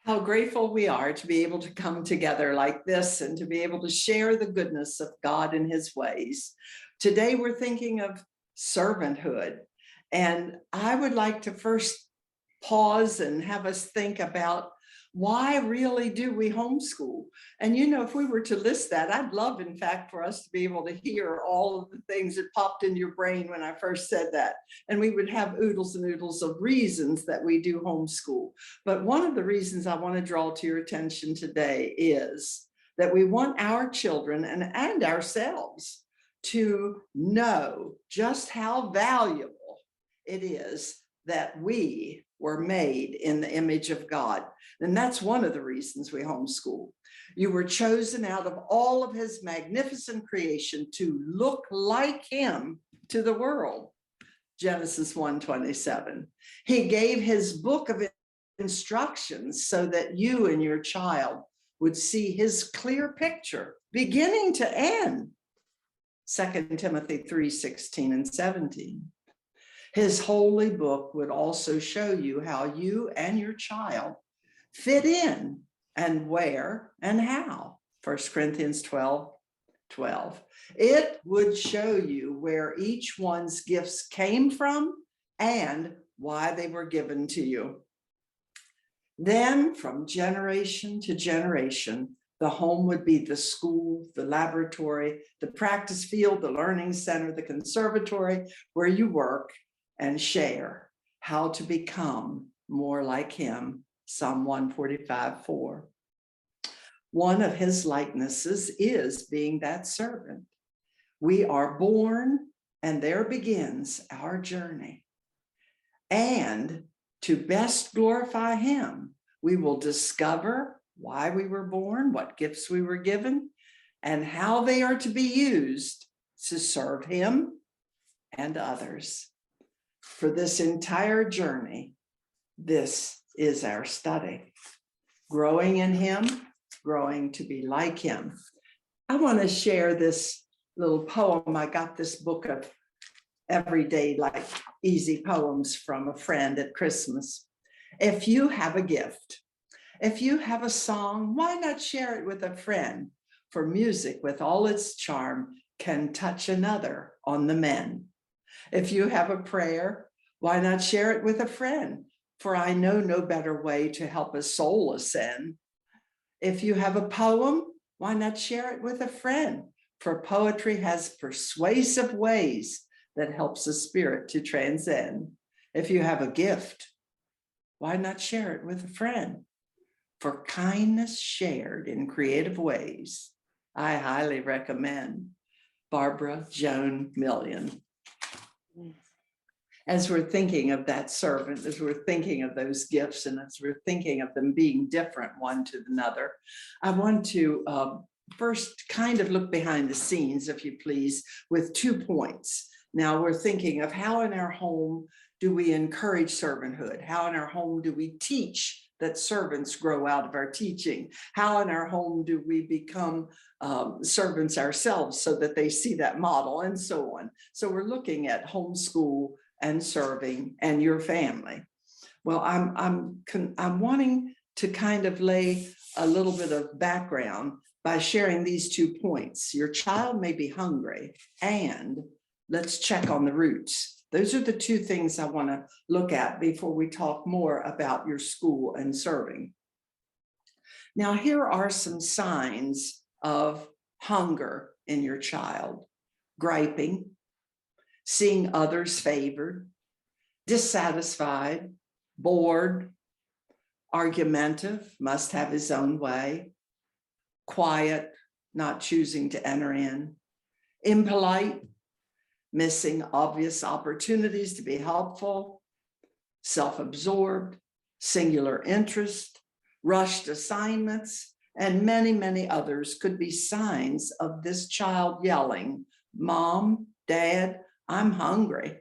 How grateful we are to be able to come together like this and to be able to share the goodness of God and his ways. Today, we're thinking of servanthood. And I would like to first pause and have us think about why really do we homeschool? And if we were to list that, I'd love, in fact, for us to be able to hear all of the things that popped into your brain when I first said that. And we would have oodles and oodles of reasons that we do homeschool. But one of the reasons I want to draw to your attention today is that we want our children and ourselves to know just how valuable it is that we were made in the image of God. And that's one of the reasons we homeschool. You were chosen out of all of his magnificent creation to look like him to the world. Genesis 1:27. He gave his book of instructions so that you and your child would see his clear picture, beginning to end. 2 Timothy 3:16 and 17. His holy book would also show you how you and your child fit in and where and how. 1 Corinthians 12:12. It would show you where each one's gifts came from and why they were given to you. Then from generation to generation, the home would be the school, the laboratory, the practice field, the learning center, the conservatory, where you work and share how to become more like him. Psalm 145:4. One of his likenesses is being that servant. We are born, and there begins our journey. And to best glorify him, we will discover why we were born, what gifts we were given, and how they are to be used to serve him and others. For this entire journey, this is our study. Growing in him, growing to be like him. I want to share this little poem. I got this book of everyday, like easy poems from a friend at Christmas. If you have a gift, if you have a song, why not share it with a friend? For music, with all its charm, can touch another on the mend. If you have a prayer, why not share it with a friend? For I know no better way to help a soul ascend. If you have a poem, why not share it with a friend? For poetry has persuasive ways that helps a spirit to transcend. If you have a gift, why not share it with a friend? For kindness shared in creative ways, I highly recommend. Barbara Joan Million. As we're thinking of that servant, as we're thinking of those gifts, and as we're thinking of them being different one to another, I want to first kind of look behind the scenes, if you please, with 2 points. Now we're thinking of how in our home do we encourage servanthood? How in our home do we teach that servants grow out of our teaching? How in our home do we become servants ourselves so that they see that model, and so on? So we're looking at homeschool and serving and your family. Well, I'm wanting to kind of lay a little bit of background by sharing these 2 points. Your child may be hungry, and let's check on the roots. Those are the 2 things I want to look at before we talk more about your school and serving. Now, here are some signs of hunger in your child: griping, seeing others favored, dissatisfied, bored, argumentative, must have his own way, quiet, not choosing to enter in, impolite, missing obvious opportunities to be helpful, self-absorbed, singular interest, rushed assignments, and many, many others could be signs of this child yelling, "Mom, Dad, I'm hungry."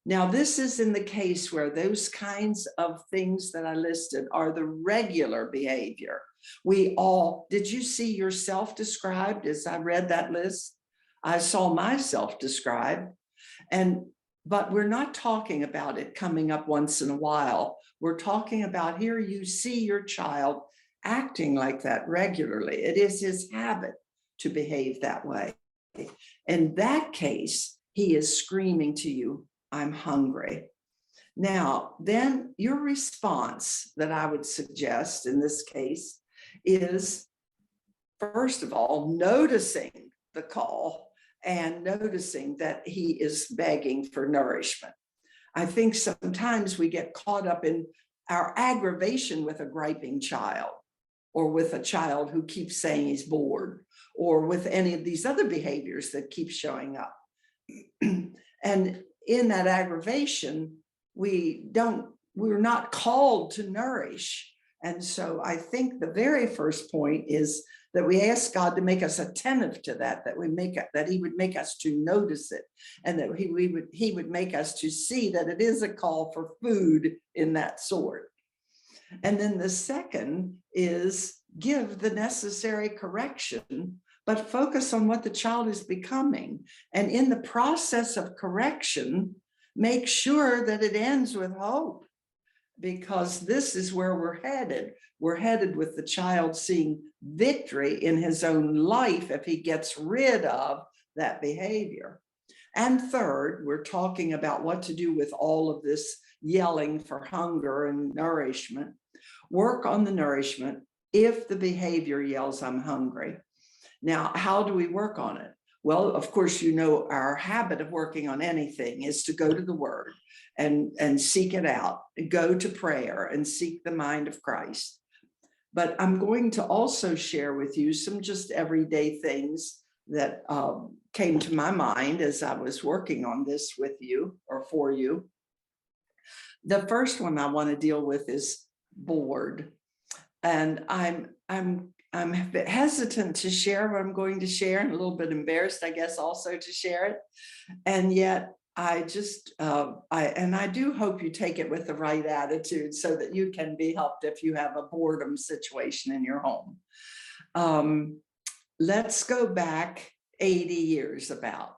Now, this is in the case where those kinds of things that I listed are the regular behavior. Did you see yourself described as I read that list? I saw myself described, but we're not talking about it coming up once in a while We're talking about here, you see your child acting like that regularly. It is his habit to behave that way. In that case, he is screaming to you, I'm hungry. Now, then your response that I would suggest in this case is, first of all, noticing the call and noticing that he is begging for nourishment. I think sometimes we get caught up in our aggravation with a griping child, or with a child who keeps saying he's bored, or with any of these other behaviors that keep showing up. And in that aggravation, we're not called to nourish. And so I think the very first point is that we ask God to make us attentive to that he would make us to notice it, and that he would make us to see that it is a call for food in that sort. And then the second is give the necessary correction, but focus on what the child is becoming. And in the process of correction, make sure that it ends with hope, because this is where we're headed. We're headed with the child seeing victory in his own life if he gets rid of that behavior. And third, we're talking about what to do with all of this yelling for hunger and nourishment. Work on the nourishment if the behavior yells, I'm hungry. Now, how do we work on it? Well, of course, you know, our habit of working on anything is to go to the Word and seek it out, go to prayer and seek the mind of Christ. But I'm going to also share with you some just everyday things that came to my mind as I was working on this with you or for you. The first one I want to deal with is bored. And I'm hesitant to share what I'm going to share, and a little bit embarrassed, I guess, also to share it. And yet I just, I do hope you take it with the right attitude so that you can be helped if you have a boredom situation in your home. Let's go back 80 years about.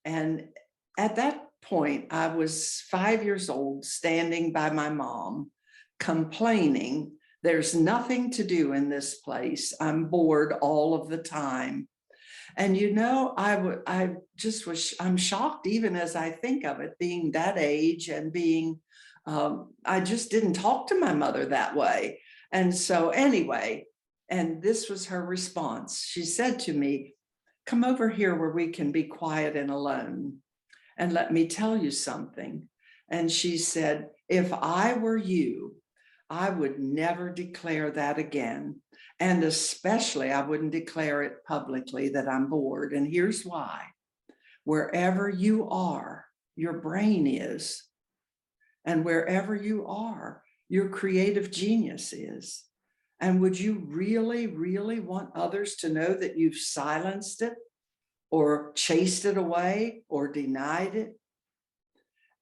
And at that point, I was 5 years old, standing by my mom, complaining, there's nothing to do in this place. I'm bored all of the time. And you know, I'm shocked even as I think of it, being that age and being, I just didn't talk to my mother that way. And so anyway, and this was her response. She said to me, come over here where we can be quiet and alone, and let me tell you something. And she said, if I were you, I would never declare that again. And especially I wouldn't declare it publicly that I'm bored. And here's why. Wherever you are, your brain is. And wherever you are, your creative genius is. And would you really, really want others to know that you've silenced it or chased it away or denied it?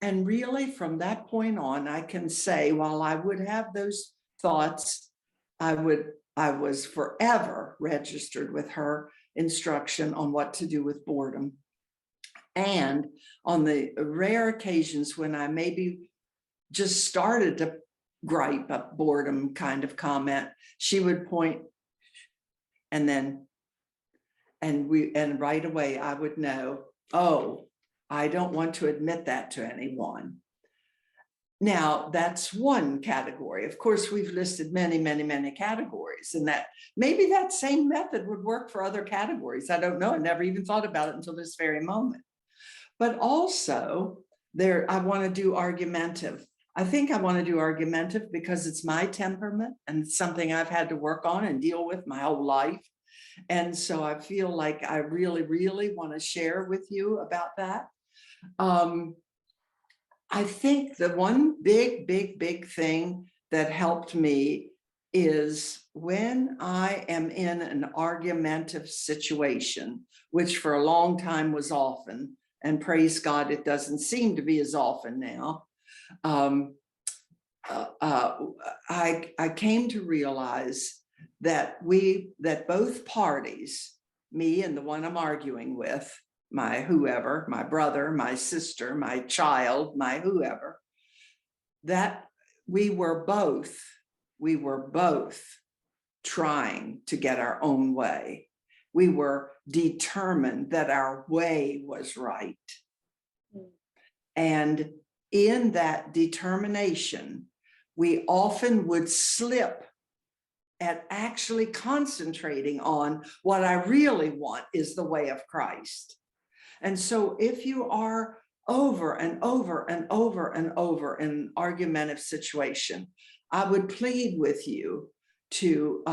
And really, from that point on, I can say, while I would have those thoughts, I was forever registered with her instruction on what to do with boredom. And on the rare occasions when I maybe just started to gripe a boredom kind of comment, she would point, and then, and right away I would know, oh, I don't want to admit that to anyone. Now, that's one category. Of course, we've listed many, many, many categories, and that maybe that same method would work for other categories. I don't know. I never even thought about it until this very moment. But also, I want to do argumentative. I think I want to do argumentative because it's my temperament and it's something I've had to work on and deal with my whole life. And so I feel like I really, really want to share with you about that. I think the one big thing that helped me is when I am in an argumentative situation, which for a long time was often, and praise God, it doesn't seem to be as often now. I came to realize that both parties, me and the one I'm arguing with, my whoever, my brother, my sister, my child, my whoever, that we were both trying to get our own way. We were determined that our way was right. And in that determination, we often would slip at actually concentrating on what I really want is the way of Christ. And so if you are over and over and over and over in an argumentative situation, I would plead with you to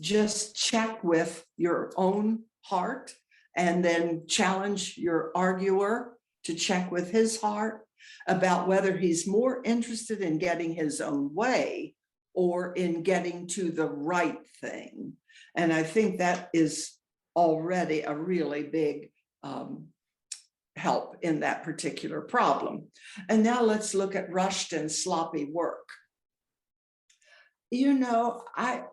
just check with your own heart and then challenge your arguer to check with his heart about whether he's more interested in getting his own way or in getting to the right thing. And I think that is already a really big help in that particular problem. And now let's look at rushed and sloppy work. You know, I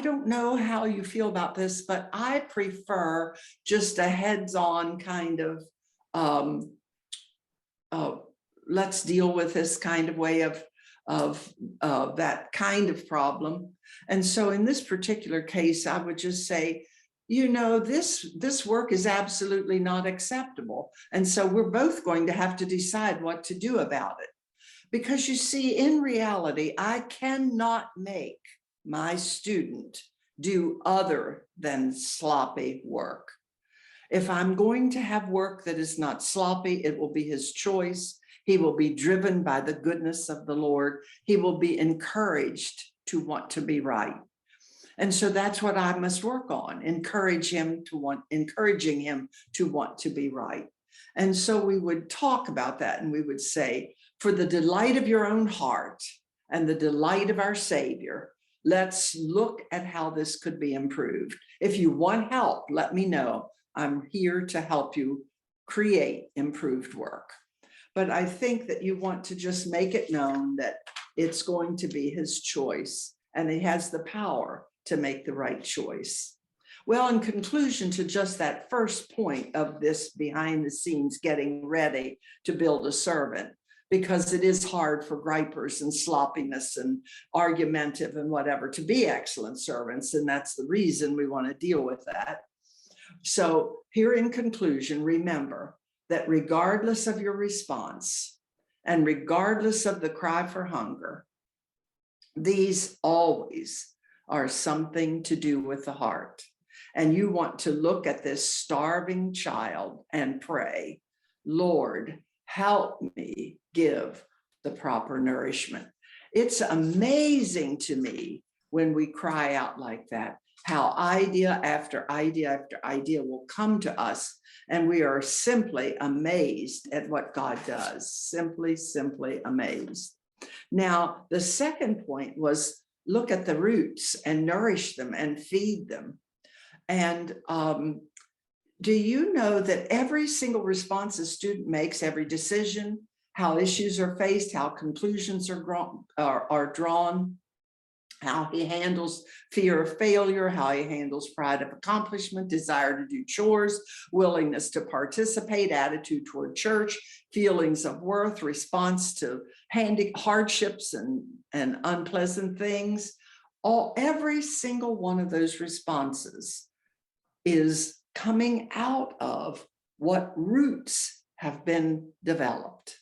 don't know how you feel about this, but I prefer just a heads-on kind of let's deal with this kind of way of that kind of problem. And so in this particular case, I would just say, you know, this work is absolutely not acceptable. And so we're both going to have to decide what to do about it. Because you see, in reality, I cannot make my student do other than sloppy work. If I'm going to have work that is not sloppy, it will be his choice. He will be driven by the goodness of the Lord. He will be encouraged to want to be right. And so that's what I must work on, encouraging him to want to be right. And so we would talk about that and we would say, for the delight of your own heart and the delight of our Savior, let's look at how this could be improved. If you want help, let me know. I'm here to help you create improved work. But I think that you want to just make it known that it's going to be his choice and he has the power to make the right choice. Well, in conclusion to just that first point of this behind the scenes getting ready to build a servant, because it is hard for gripers and sloppiness and argumentative and whatever to be excellent servants. And that's the reason we want to deal with that. So here in conclusion, remember that regardless of your response and regardless of the cry for hunger, these always are something to do with the heart. And you want to look at this starving child and pray, Lord, help me give the proper nourishment. It's amazing to me when we cry out like that, how idea after idea after idea will come to us. And we are simply amazed at what God does, simply amazed. Now, the second point was look at the roots and nourish them and feed them. And do you know that every single response a student makes, every decision, how issues are faced, how conclusions are drawn, how he handles fear of failure, how he handles pride of accomplishment, desire to do chores, willingness to participate, attitude toward church, feelings of worth, response to hardships and unpleasant things, every single one of those responses is coming out of what roots have been developed.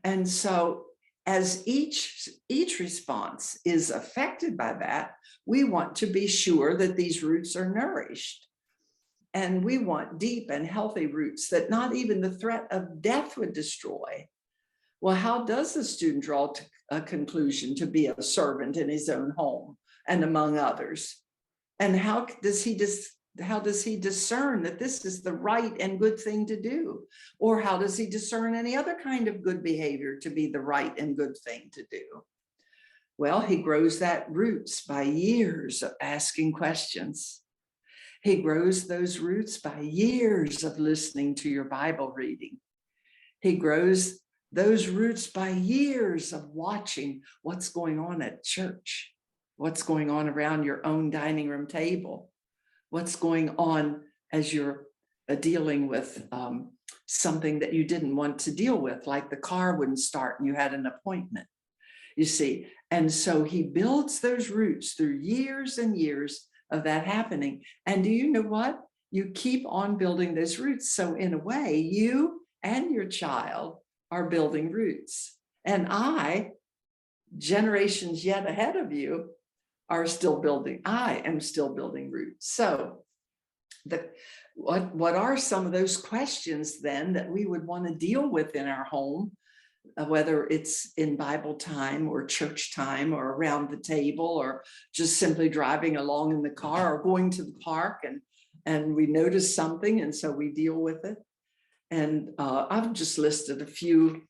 And so as each response is affected by that, we want to be sure that these roots are nourished. And we want deep and healthy roots that not even the threat of death would destroy. Well, how does the student draw to a conclusion to be a servant in his own home and among others? And how does he discern that this is the right and good thing to do? Or how does he discern any other kind of good behavior to be the right and good thing to do? Well, he grows that roots by years of asking questions. He grows those roots by years of listening to your Bible reading. He grows those roots by years of watching what's going on at church, what's going on around your own dining room table, what's going on as you're dealing with something that you didn't want to deal with, like the car wouldn't start and you had an appointment. you see. And so he builds those roots through years and years of that happening. And do you know what? You keep on building those roots. So in a way, you and your child are building roots. And I, generations yet ahead of you, are still building. I am still building roots. So what are some of those questions then that we would want to deal with in our home, whether it's in Bible time or church time or around the table or just simply driving along in the car or going to the park and we notice something and so we deal with it. And I've just listed a few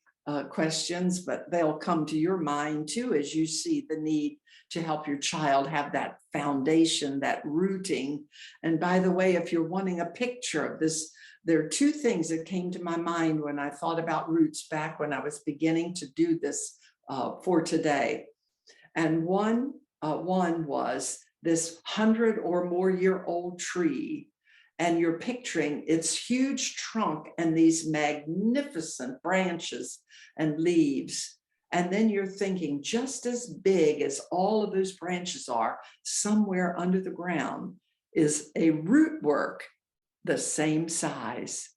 questions, but they'll come to your mind too as you see the need to help your child have that foundation, that rooting. And by the way, if you're wanting a picture of this, there are two things that came to my mind when I thought about roots back when I was beginning to do this for today. And one was this 100 or more year old tree. And you're picturing its huge trunk and these magnificent branches and leaves. And then you're thinking just as big as all of those branches are, somewhere under the ground is a root work the same size.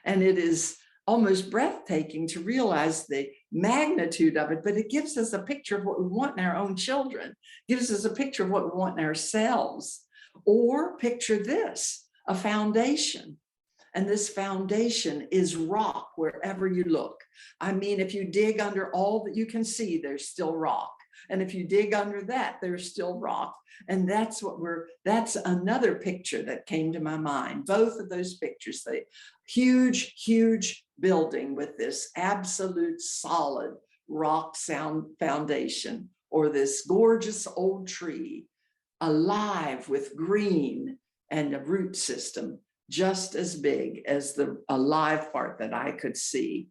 And it is almost breathtaking to realize the magnitude of it, but it gives us a picture of what we want in our own children, gives us a picture of what we want in ourselves. Or picture this, a foundation. And this foundation is rock wherever you look. I mean, if you dig under all that you can see, there's still rock. And if you dig under that, there's still rock. And that's another picture that came to my mind. Both of those pictures, the huge, huge building with this absolute solid rock sound foundation, or this gorgeous old tree, alive with green and a root system just as big as the alive part that I could see.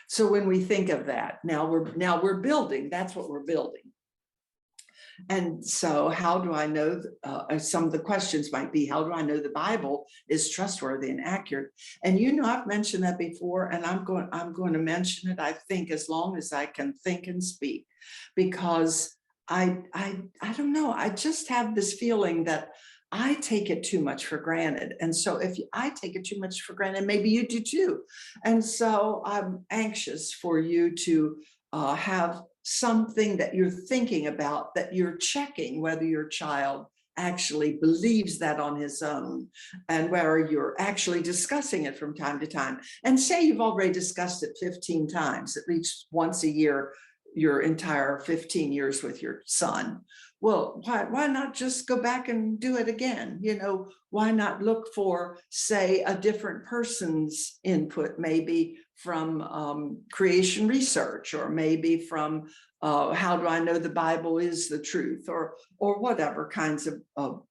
So when we think of that, now we're building, that's what we're building. And so how do I know, some of the questions might be, how do I know the Bible is trustworthy and accurate? And you know, I've mentioned that before, and I'm going to mention it, I think, as long as I can think and speak, because I don't know, I just have this feeling that I take it too much for granted. And so if I take it too much for granted, maybe you do too. And so I'm anxious for you to have something that you're thinking about, that you're checking whether your child actually believes that on his own, and where you're actually discussing it from time to time. And say you've already discussed it 15 times, at least once a year, your entire 15 years with your son. Well, why not just go back and do it again? You know, why not look for, say, a different person's input, maybe from creation research, or maybe from how do I know the Bible is the truth, or whatever kinds of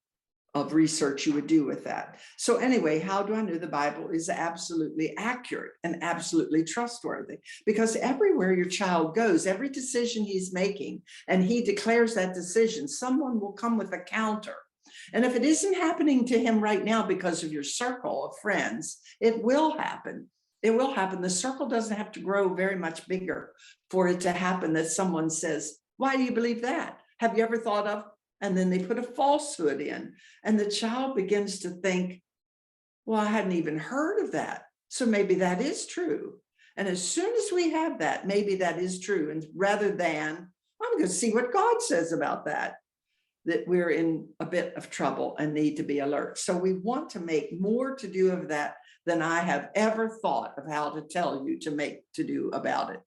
research you would do with that. So anyway, how do I know the Bible is absolutely accurate and absolutely trustworthy? Because everywhere your child goes, every decision he's making, and he declares that decision, someone will come with a counter. And if it isn't happening to him right now because of your circle of friends, it will happen. It will happen. The circle doesn't have to grow very much bigger for it to happen that someone says, why do you believe that? Have you ever thought of? And then they put a falsehood in, and the child begins to think, well, I hadn't even heard of that. So maybe that is true. And as soon as we have that, maybe that is true. And rather than, I'm going to see what God says about that we're in a bit of trouble and need to be alert. So we want to make more to do of that than I have ever thought of how to tell you to do about it.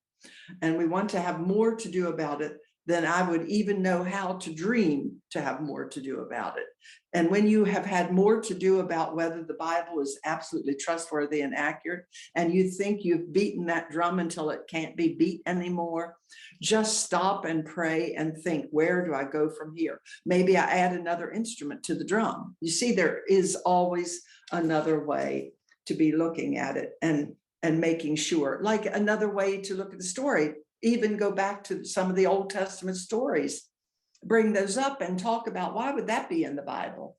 And we want to have more to do about it than I would even know how to dream to have more to do about it. And when you have had more to do about whether the Bible is absolutely trustworthy and accurate, and you think you've beaten that drum until it can't be beat anymore, just stop and pray and think, where do I go from here? Maybe I add another instrument to the drum. You see, there is always another way to be looking at it and making sure, like another way to look at the story. Even go back to some of the Old Testament stories, bring those up and talk about why would that be in the Bible?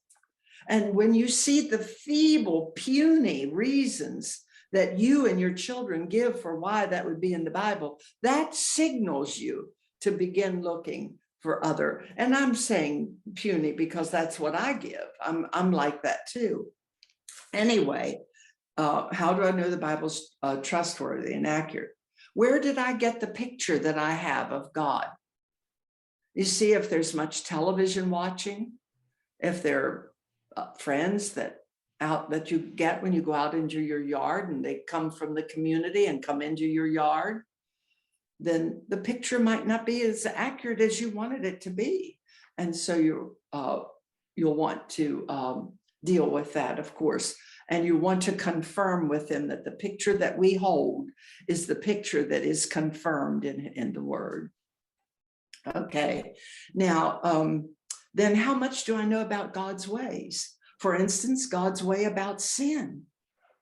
And when you see the feeble, puny reasons that you and your children give for why that would be in the Bible, that signals you to begin looking for other, and I'm saying puny because that's what I give. I'm like that too. Anyway, how do I know the Bible's trustworthy and accurate? Where did I get the picture that I have of God? You see, if there's much television watching, if there are friends that you get when you go out into your yard and they come from the community and come into your yard, then the picture might not be as accurate as you wanted it to be. And so you'll want to deal with that, of course. And you want to confirm with them that the picture that we hold is the picture that is confirmed in the word. Okay, now, then how much do I know about God's ways? For instance, God's way about sin,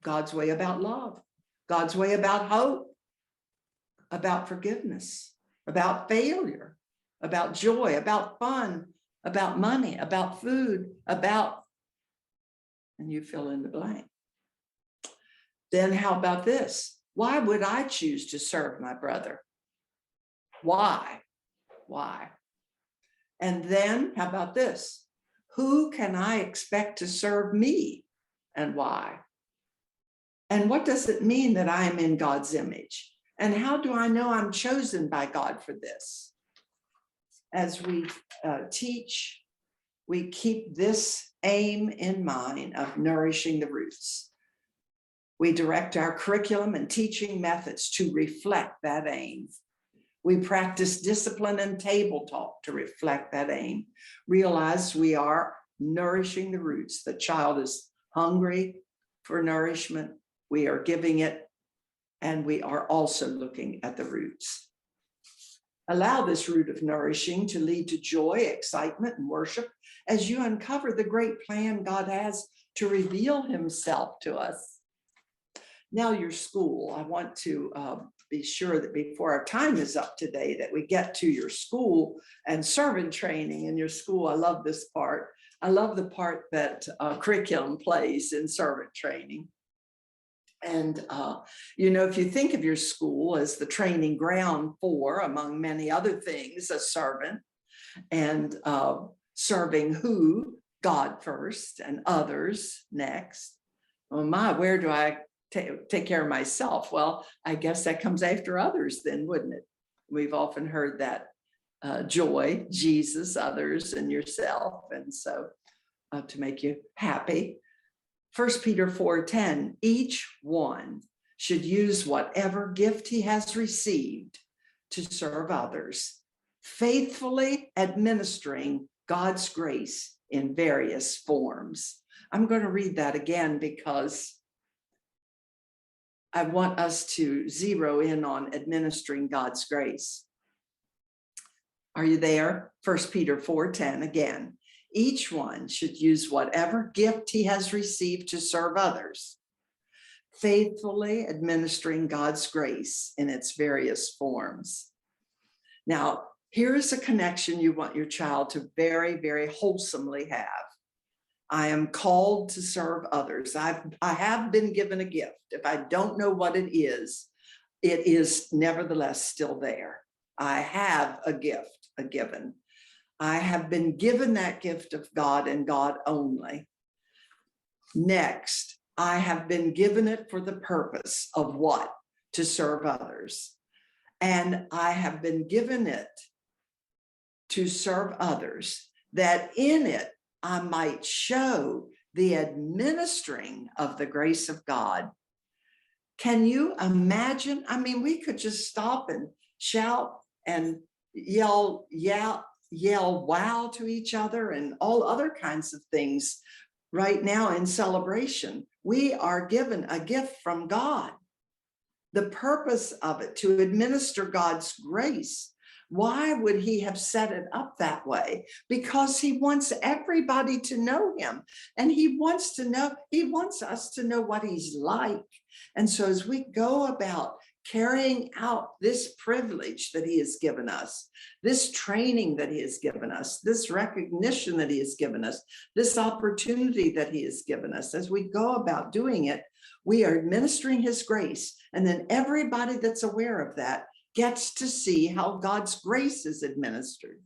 God's way about love, God's way about hope, about forgiveness, about failure, about joy, about fun, about money, about food, about, and you fill in the blank. Then how about this? Why would I choose to serve my brother? Why? Why? And then how about this? Who can I expect to serve me and why? And what does it mean that I am in God's image? And how do I know I'm chosen by God for this? As we teach, we keep this aim in mind of nourishing the roots. We direct our curriculum and teaching methods to reflect that aim. We practice discipline and table talk to reflect that aim. Realize we are nourishing the roots. The child is hungry for nourishment. We are giving it, and we are also looking at the roots. Allow this root of nourishing to lead to joy, excitement, and worship as you uncover the great plan God has to reveal himself to us. Now, your school, I want to be sure that before our time is up today, that we get to your school and servant training in your school. I love this part. I love the part that curriculum plays in servant training. And, you know, if you think of your school as the training ground for, among many other things, a servant, and serving who? God first and others next. Oh my, where do I take care of myself? Well, I guess that comes after others then, wouldn't it? We've often heard that joy, Jesus, others, and yourself. And so to make you happy. 1 Peter 4:10, each one should use whatever gift he has received to serve others, faithfully administering God's grace in various forms. I'm going to read that again because I want us to zero in on administering God's grace. Are you there? 1 Peter 4:10 again. Each one should use whatever gift he has received to serve others, faithfully administering God's grace in its various forms. Now, here's a connection you want your child to very, very wholesomely have. I am called to serve others. I have been given a gift. If I don't know what it is nevertheless still there. I have a gift, a given. I have been given that gift of God and God only. Next, I have been given it for the purpose of what? To serve others. And I have been given it to serve others, that in it I might show the administering of the grace of God. Can you imagine? I mean, we could just stop and shout and yell wow to each other and all other kinds of things right now in celebration. We are given a gift from God. The purpose of it, to administer God's grace. Why would he have set it up that way? Because he wants everybody to know him, and he wants us to know what he's like. And so as we go about carrying out this privilege that he has given us, this training that he has given us, this recognition that he has given us, this opportunity that he has given us, as we go about doing it, we are administering his grace. And then everybody that's aware of that gets to see how God's grace is administered.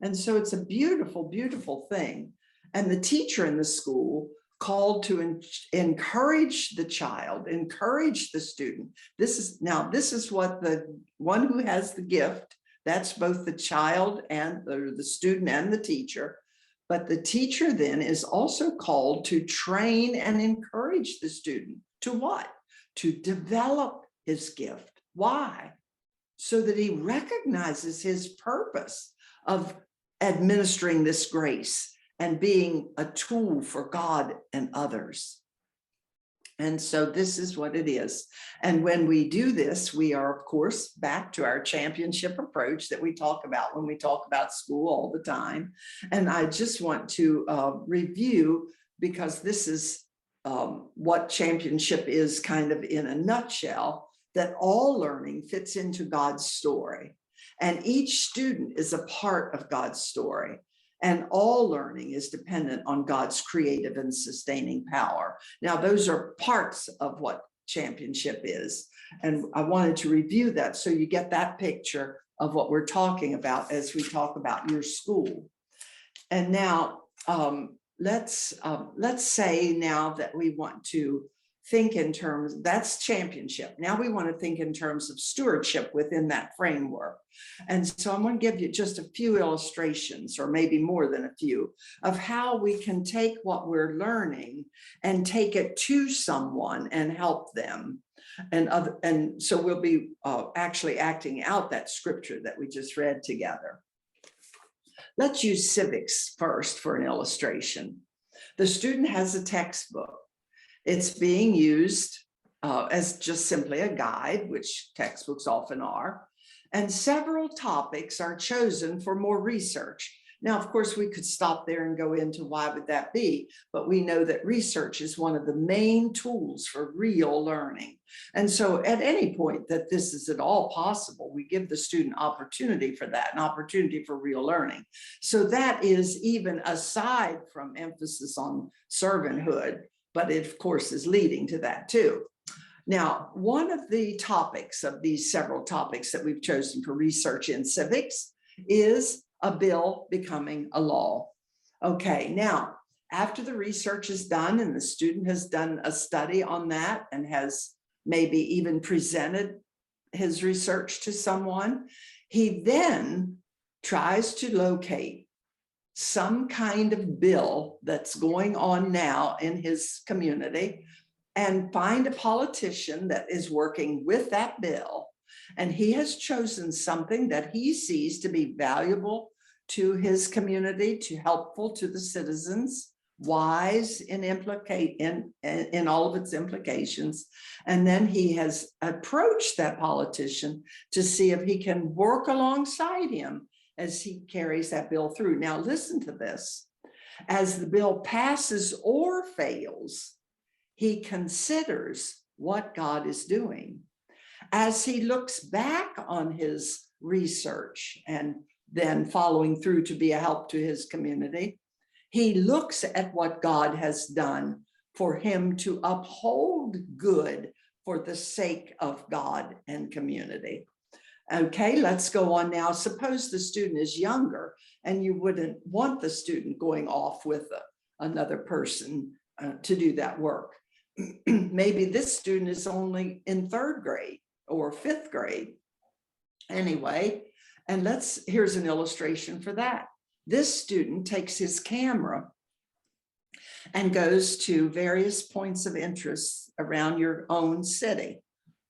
And so it's a beautiful, beautiful thing. And the teacher in the school called to encourage the child, encourage the student. This is what the one who has the gift, that's both the child and the student and the teacher. But the teacher then is also called to train and encourage the student to what? To develop his gift. Why? So that he recognizes his purpose of administering this grace and being a tool for God and others. And so this is what it is. And when we do this, we are, of course, back to our championship approach that we talk about when we talk about school all the time. And I just want to review, because this is what championship is kind of in a nutshell, that all learning fits into God's story. And each student is a part of God's story. And all learning is dependent on God's creative and sustaining power. Now, those are parts of what championship is. And I wanted to review that so you get that picture of what we're talking about as we talk about your school. And now, let's say now that we want to think in terms, that's championship. Now we want to think in terms of stewardship within that framework. And so I'm going to give you just a few illustrations, or maybe more than a few, of how we can take what we're learning and take it to someone and help them. And so we'll be actually acting out that scripture that we just read together. Let's use civics first for an illustration. The student has a textbook. It's being used as just simply a guide, which textbooks often are, and several topics are chosen for more research. Now, of course, we could stop there and go into why would that be, but we know that research is one of the main tools for real learning. And so at any point that this is at all possible, we give the student opportunity for that, an opportunity for real learning. So that is even aside from emphasis on servanthood, but it, of course, is leading to that too. Now, one of the topics of these several topics that we've chosen for research in civics is a bill becoming a law. Okay, now, after the research is done and the student has done a study on that and has maybe even presented his research to someone, he then tries to locate some kind of bill that's going on now in his community and find a politician that is working with that bill. And he has chosen something that he sees to be valuable to his community, to helpful to the citizens, wise in all of its implications. And then he has approached that politician to see if he can work alongside him as he carries that bill through. Now, listen to this. As the bill passes or fails, he considers what God is doing. As he looks back on his research and then following through to be a help to his community, he looks at what God has done for him to uphold good for the sake of God and community. Okay, let's go on now. Suppose the student is younger and you wouldn't want the student going off with another person to do that work. Maybe this student is only in 3rd grade or 5th grade. Anyway, and here's an illustration for that. This student takes his camera and goes to various points of interest around your own city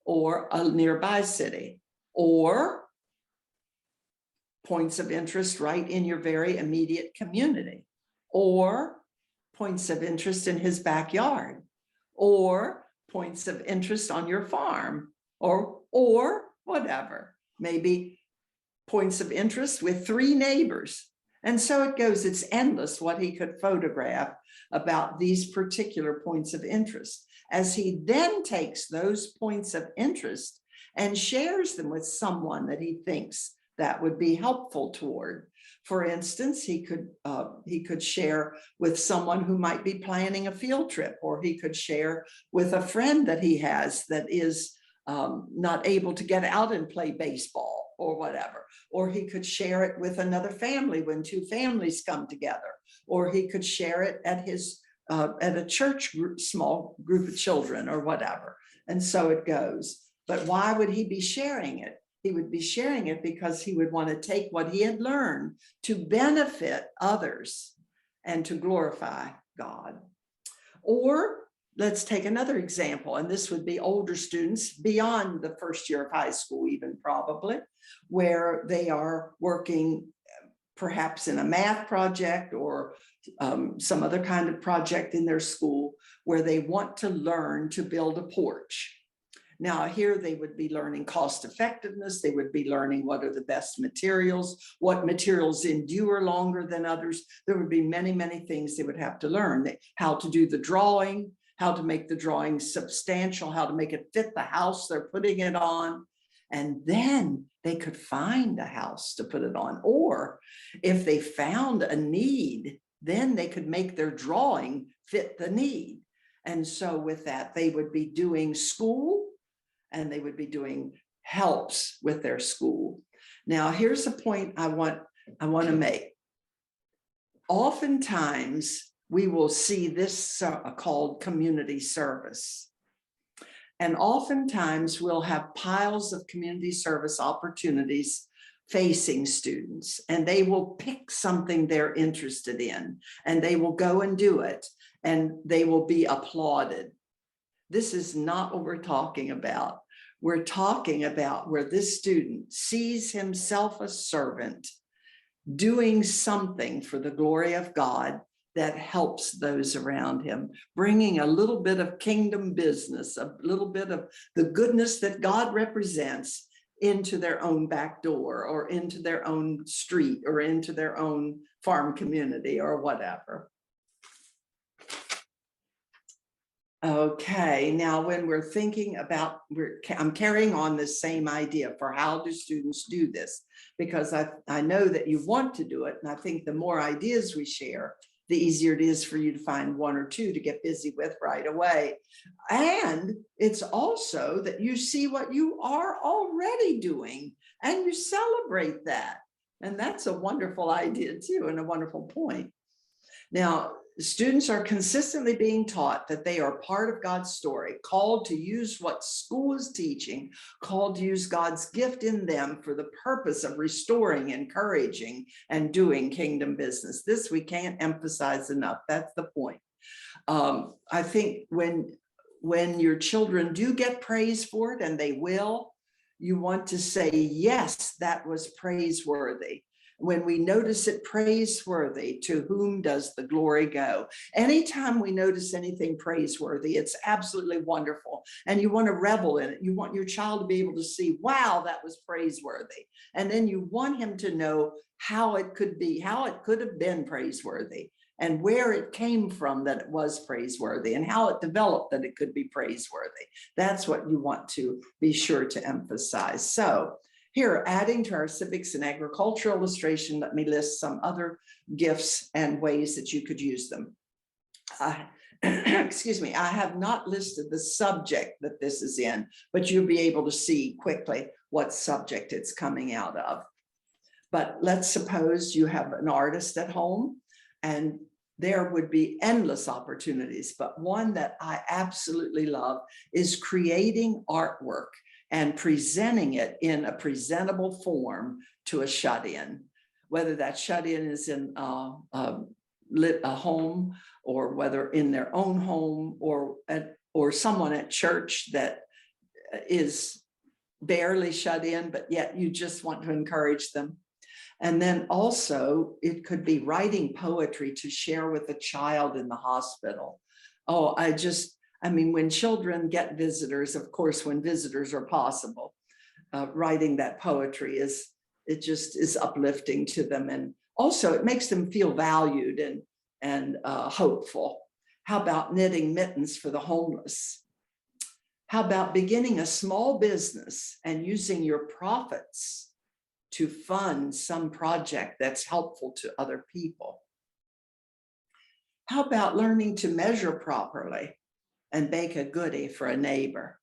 or a nearby city, or points of interest right in your very immediate community, or points of interest in his backyard, or points of interest on your farm, or whatever, maybe points of interest with 3 neighbors. And so it goes, it's endless what he could photograph about these particular points of interest. As he then takes those points of interest and shares them with someone that he thinks that would be helpful toward. For instance, he could share with someone who might be planning a field trip, or he could share with a friend that he has that is not able to get out and play baseball or whatever, or he could share it with another family when two families come together, or he could share it at his at a church group, small group of children or whatever. And so it goes. But why would he be sharing it? He would be sharing it because he would want to take what he had learned to benefit others and to glorify God. Or let's take another example, and this would be older students beyond the first year of high school, even probably, where they are working perhaps in a math project or some other kind of project in their school where they want to learn to build a porch. Now here they would be learning cost effectiveness. They would be learning what are the best materials, what materials endure longer than others. There would be many, many things they would have to learn. How to do the drawing, how to make the drawing substantial, how to make it fit the house they're putting it on. And then they could find a house to put it on. Or if they found a need, then they could make their drawing fit the need. And so with that, they would be doing school and they would be doing helps with their school. Now, here's a point I want to make. Oftentimes, we will see this called community service. And oftentimes we'll have piles of community service opportunities facing students, and they will pick something they're interested in, and they will go and do it, and they will be applauded. This is not what we're talking about. We're talking about where this student sees himself a servant doing something for the glory of God that helps those around him, bringing a little bit of kingdom business, a little bit of the goodness that God represents into their own back door or into their own street or into their own farm community or whatever. Okay, now when we're thinking about, I'm carrying on this same idea for how do students do this, because I know that you want to do it, and I think the more ideas we share, the easier it is for you to find one or two to get busy with right away. And it's also that you see what you are already doing and you celebrate that. And that's a wonderful idea too, and a wonderful point. Now, students are consistently being taught that they are part of God's story, called to use what school is teaching, called to use God's gift in them for the purpose of restoring, encouraging, and doing kingdom business. This we can't emphasize enough. That's the point. I think when your children do get praise for it, and they will, you want to say, yes, that was praiseworthy. When we notice it praiseworthy, to whom does the glory go? Anytime we notice anything praiseworthy, it's absolutely wonderful. And you want to revel in it. You want your child to be able to see, wow, that was praiseworthy. And then you want him to know how it could be, how it could have been praiseworthy, and where it came from that it was praiseworthy, and how it developed that it could be praiseworthy. That's what you want to be sure to emphasize. So, here, adding to our civics and agriculture illustration, let me list some other gifts and ways that you could use them. Excuse me, I have not listed the subject that this is in, but you'll be able to see quickly what subject it's coming out of. But let's suppose you have an artist at home, and there would be endless opportunities, but one that I absolutely love is creating artwork and presenting it in a presentable form to a shut-in, whether that shut-in is in a home, or whether in their own home, or someone at church that is barely shut in, but yet you just want to encourage them. And then also it could be writing poetry to share with a child in the hospital. Oh, I mean, when children get visitors, of course, when visitors are possible, writing that poetry it just is uplifting to them. And also it makes them feel valued and hopeful. How about knitting mittens for the homeless? How about beginning a small business and using your profits to fund some project that's helpful to other people? How about learning to measure properly and bake a goodie for a neighbor?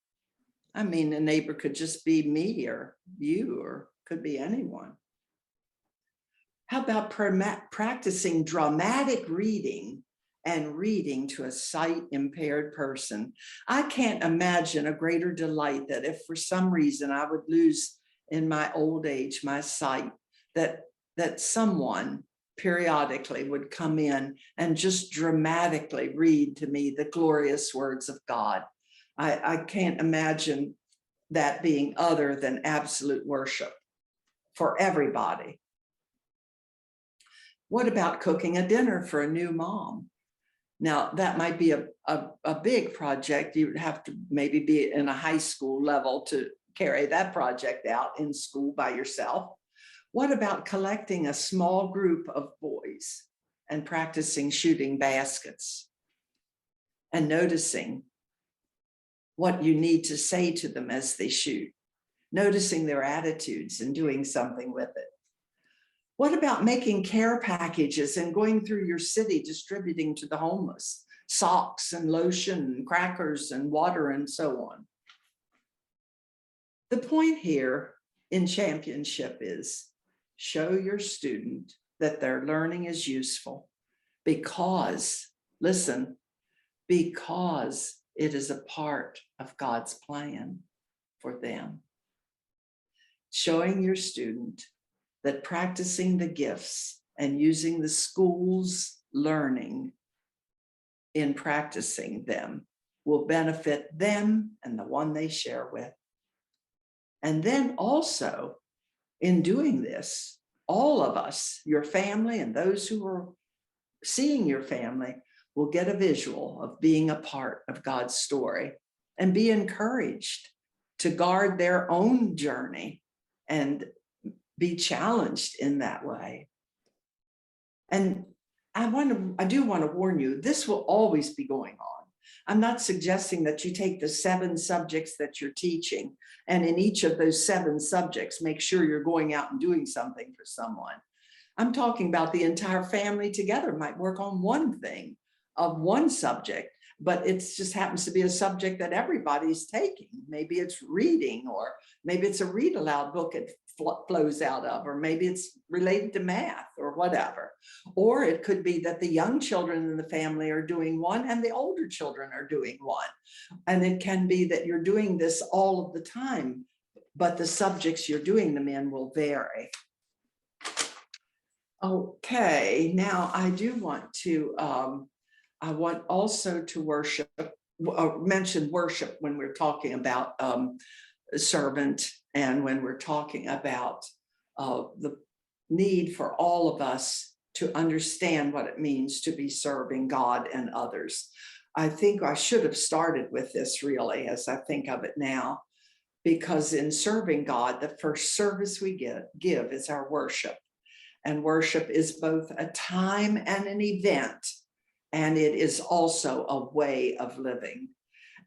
I mean, a neighbor could just be me or you, or could be anyone. How about practicing dramatic reading and reading to a sight impaired person? I can't imagine a greater delight that if for some reason I would lose in my old age my sight, that someone periodically would come in and just dramatically read to me the glorious words of God. I can't imagine that being other than absolute worship for everybody. What about cooking a dinner for a new mom? Now, that might be a big project. You would have to maybe be in a high school level to carry that project out in school by yourself. What about collecting a small group of boys and practicing shooting baskets and noticing what you need to say to them as they shoot, noticing their attitudes and doing something with it? What about making care packages and going through your city distributing to the homeless, socks and lotion and crackers and water and so on? The point here in championship is show your student that their learning is useful because, listen, because it is a part of God's plan for them. Showing your student that practicing the gifts and using the school's learning in practicing them will benefit them and the one they share with. And then also in doing this, all of us, your family and those who are seeing your family, will get a visual of being a part of God's story and be encouraged to guard their own journey and be challenged in that way. And I do want to warn you, this will always be going on. I'm not suggesting that you take the 7 subjects that you're teaching, and in each of those 7 subjects, make sure you're going out and doing something for someone. I'm talking about the entire family together might work on one thing of one subject, but it just happens to be a subject that everybody's taking. Maybe it's reading, or maybe it's a read aloud book it flows out of, or maybe it's related to math or whatever. Or it could be that the young children in the family are doing one and the older children are doing one. And it can be that you're doing this all of the time, but the subjects you're doing them in will vary. Okay, now I do want to, I want also to worship, mention worship when we're talking about servant, and when we're talking about the need for all of us to understand what it means to be serving God and others. I think I should have started with this really, as I think of it now, because in serving God, the first service we give is our worship. And worship is both a time and an event, and it is also a way of living.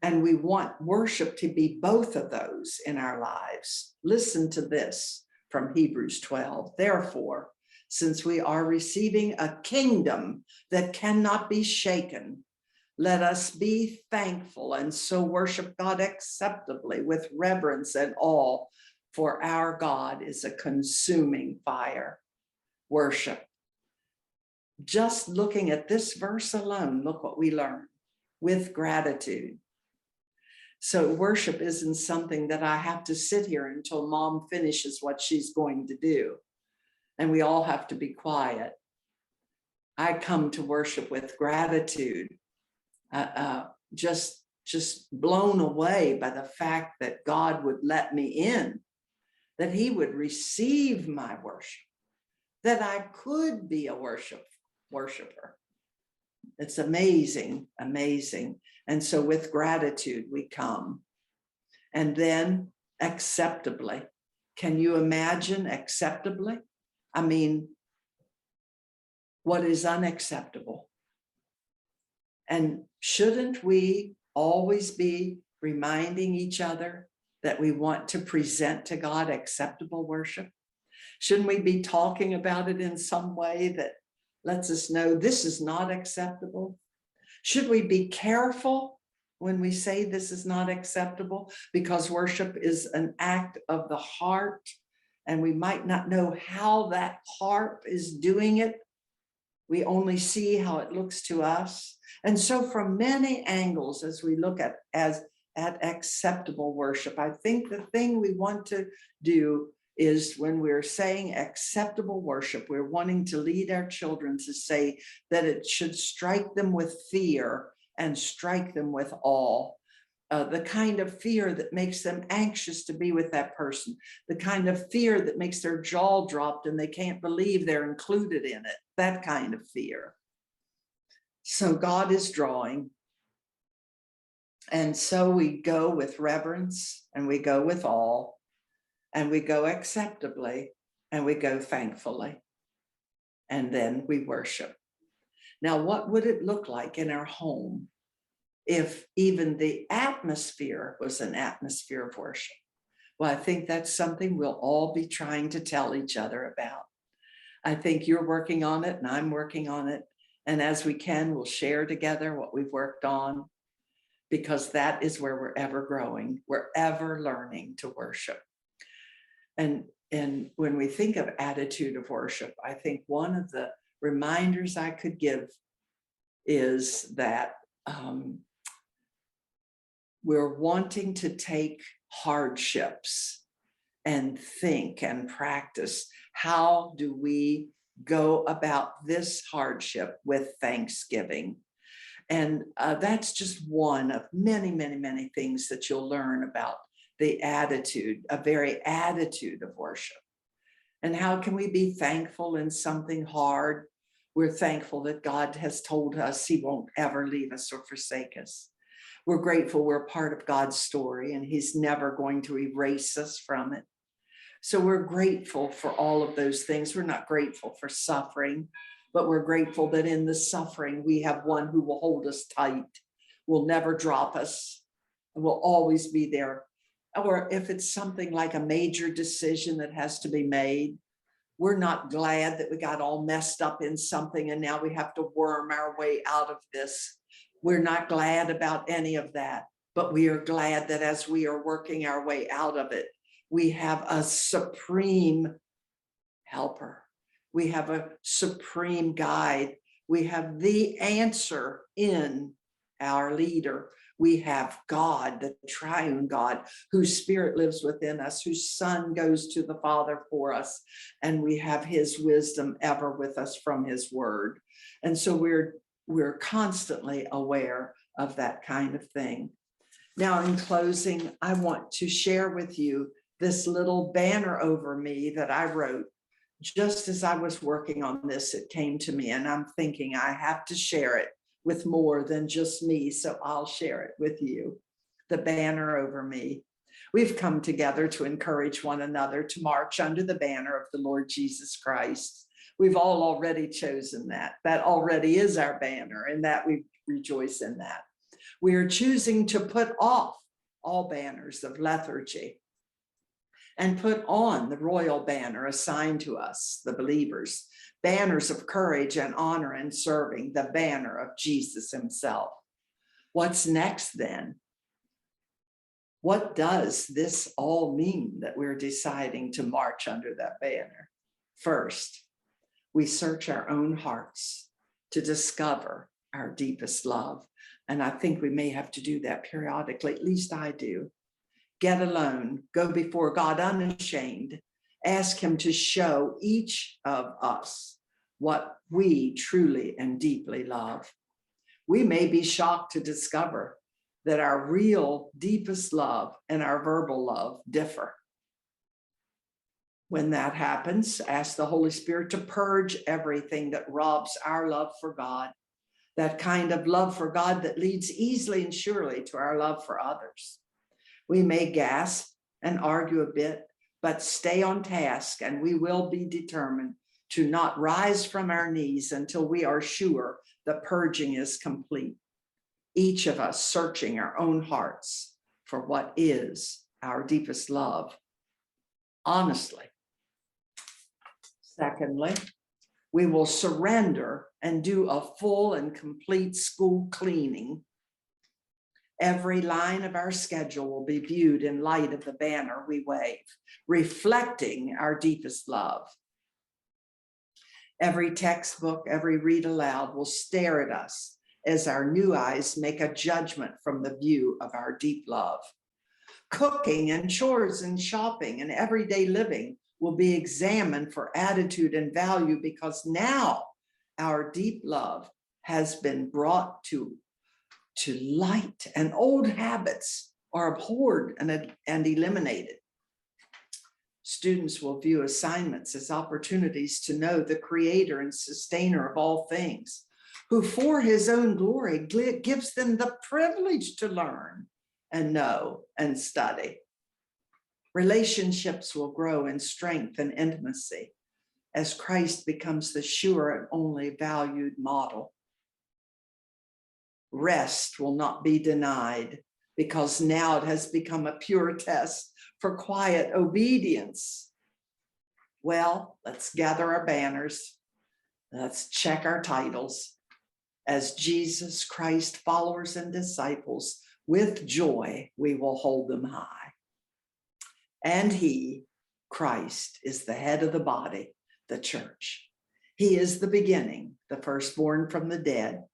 And we want worship to be both of those in our lives. Listen to this from Hebrews 12. Therefore, since we are receiving a kingdom that cannot be shaken, let us be thankful and so worship God acceptably with reverence and awe, for our God is a consuming fire. Worship. Just looking at this verse alone, look what we learn: with gratitude. So worship isn't something that I have to sit here until mom finishes what she's going to do, and we all have to be quiet. I come to worship with gratitude, just blown away by the fact that God would let me in, that he would receive my worship, that I could be a worshiper. It's amazing, amazing. And so with gratitude, we come. And then acceptably. Can you imagine acceptably? I mean, what is unacceptable? And shouldn't we always be reminding each other that we want to present to God acceptable worship? Shouldn't we be talking about it in some way that lets us know this is not acceptable? Should we be careful when we say this is not acceptable, because worship is an act of the heart, and we might not know how that heart is doing it. We only see how it looks to us. And so from many angles, as we look at acceptable worship, I think the thing we want to do is, when we're saying acceptable worship, we're wanting to lead our children to say that it should strike them with fear and strike them with awe. The kind of fear that makes them anxious to be with that person, the kind of fear that makes their jaw dropped and they can't believe they're included in it, that kind of fear. So God is drawing. And so we go with reverence, and we go with awe, and we go acceptably, and we go thankfully, and then we worship. Now, what would it look like in our home if even the atmosphere was an atmosphere of worship? Well, I think that's something we'll all be trying to tell each other about. I think you're working on it and I'm working on it. And as we can, we'll share together what we've worked on, because that is where we're ever growing. We're ever learning to worship. And when we think of attitude of worship, I think one of the reminders I could give is that we're wanting to take hardships and think and practice, how do we go about this hardship with thanksgiving? And that's just one of many, many, many things that you'll learn about the attitude, a very attitude of worship. And how can we be thankful in something hard? We're thankful that God has told us He won't ever leave us or forsake us. We're grateful we're part of God's story, and He's never going to erase us from it. So we're grateful for all of those things. We're not grateful for suffering, but we're grateful that in the suffering, we have one who will hold us tight, will never drop us, and will always be there. Or if it's something like a major decision that has to be made, we're not glad that we got all messed up in something and now we have to worm our way out of this. We're not glad about any of that, but we are glad that as we are working our way out of it, we have a supreme helper. We have a supreme guide. We have the answer in our leader. We have God, the triune God, whose spirit lives within us, whose Son goes to the Father for us, and we have His wisdom ever with us from His word. And so we're constantly aware of that kind of thing. Now, in closing, I want to share with you this little banner over me that I wrote. Just as I was working on this, it came to me, and I'm thinking I have to share it with more than just me, so I'll share it with you. The banner over me. We've come together to encourage one another to march under the banner of the Lord Jesus Christ. We've all already chosen that. That already is our banner, and that we rejoice in that. We are choosing to put off all banners of lethargy and put on the royal banner assigned to us, the believers, banners of courage and honor and serving, the banner of Jesus Himself. What's next then? What does this all mean that we're deciding to march under that banner? First, we search our own hearts to discover our deepest love. And I think we may have to do that periodically, at least I do. Get alone, go before God unashamed, ask Him to show each of us what we truly and deeply love. We may be shocked to discover that our real deepest love and our verbal love differ. When that happens, ask the Holy Spirit to purge everything that robs our love for God, that kind of love for God that leads easily and surely to our love for others. We may gasp and argue a bit, but stay on task, and we will be determined to not rise from our knees until we are sure the purging is complete. Each of us searching our own hearts for what is our deepest love, honestly. Secondly, we will surrender and do a full and complete school cleaning Every line of our schedule will be viewed in light of the banner we wave, reflecting our deepest love. Every textbook, every read aloud will stare at us as our new eyes make a judgment from the view of our deep love. Cooking and chores and shopping and everyday living will be examined for attitude and value, because now our deep love has been brought to light, and old habits are abhorred and eliminated. Students will view assignments as opportunities to know the creator and sustainer of all things, who for his own glory gives them the privilege to learn and know and study. Relationships will grow in strength and intimacy as Christ becomes the sure and only valued model. Rest will not be denied, because now it has become a pure test for quiet obedience. Well, let's gather our banners. Let's check our titles. As Jesus Christ followers and disciples, with joy, we will hold them high. And he, Christ, is the head of the body, the church. He is the beginning, the firstborn from the dead,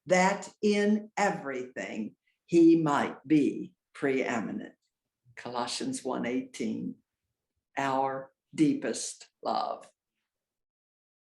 that in everything he might be preeminent. Colossians 1:18, our deepest love.